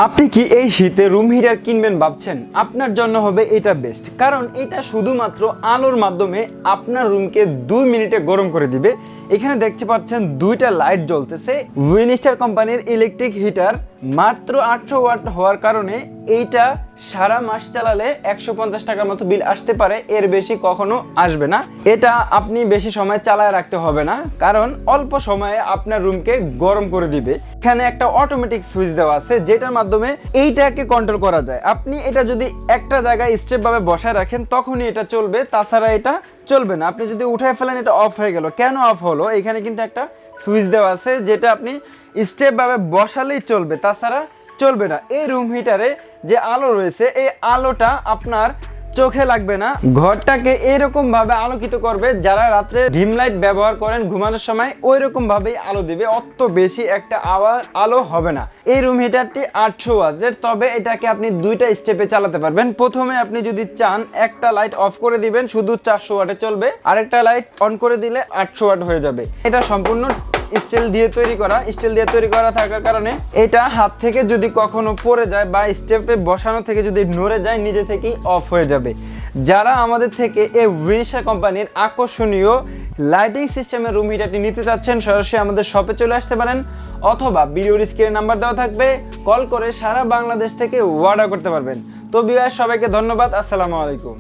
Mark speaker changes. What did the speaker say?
Speaker 1: আপনি কি এই শীতে রুম হিটার কিনবেন ভাবছেন? আপনার জন্য হবে এটা বেস্ট, কারণ এটা শুধুমাত্র আলোর মাধ্যমে আপনার রুমকে 2 মিনিটে গরম করে দিবে। এখানে দেখতে পাচ্ছেন দুইটা লাইট জ্বলতেছে। উইনস্টার কোম্পানির ইলেকট্রিক হিটার মাত্র 800 ওয়াট হওয়ার কারণে এইটা সারা মাস চালালে 150 টাকার মতো বিল আসতে পারে, এর বেশি কখনো আসবে না। এটা আপনি বেশি সময় চালায় রাখতে হবে না, কারণ অল্প সময়ে আপনার রুমকে গরম করে দিবে। এখানে একটা অটোমেটিক সুইচ দেওয়া আছে যেটার মাধ্যমে এইটাকে কন্ট্রোল করা যায়। আপনি এটা যদি একটা জায়গায় স্টেপ ভাবে বসায় রাখেন তখনই এটা চলবে, তাছাড়া এটা চলবে না। আপনি যদি উঠায় ফেলেন এটা অফ হয়ে গেল। কেন অফ হলো? এখানে কিন্তু একটা সুইচ দেওয়া আছে যেটা আপনি স্টেপ ভাবে বসালেই চলবে, তাছাড়া চলবে না। এই রুম হিটারে যে আলো রয়েছে এই আলোটা আপনার চোখে লাগবে না, ঘরটাকে এরকম ভাবে আলোকিত করবে। যারা রাত্রে ডিম লাইট ব্যবহার করেন ঘুমানোর সময় ওই রকম ভাবেই আলো দিবে, অত বেশি একটা আলো হবে না। এই রুম হিটারটি 800 ওয়াটের, তবে এটাকে আপনি দুইটা স্টেপে চালাতে পারবেন। প্রথমে আপনি যদি চান একটা লাইট অফ করে দিবেন, শুধু 400 ওয়াটে চলবে, আরেকটা লাইট অন করে দিলে 800 ওয়াট হয়ে যাবে। এটা সম্পূর্ণ স্টিল দিয়ে তৈরি করা থাকার কারণে এটা হাত থেকে যদি কখনো পড়ে যায় বা স্টেপে বসানো থেকে যদি নড়ে যায় নিজে থেকেই অফ হয়ে যাবে। যারা আমাদের থেকে এই উইনস্টার কোম্পানির আকর্ষণীয় লাইটিং সিস্টেমের রুম হিটারটি নিতে চাচ্ছেন সরাসরি আমাদের শপে চলে আসতে পারেন, অথবা ভিডিওর স্ক্রিনে নাম্বার দেওয়া থাকবে, কল করে সারা বাংলাদেশ থেকে অর্ডার করতে পারবেন। তো ভিউয়ার্স, সবাইকে ধন্যবাদ। আসসালামু আলাইকুম।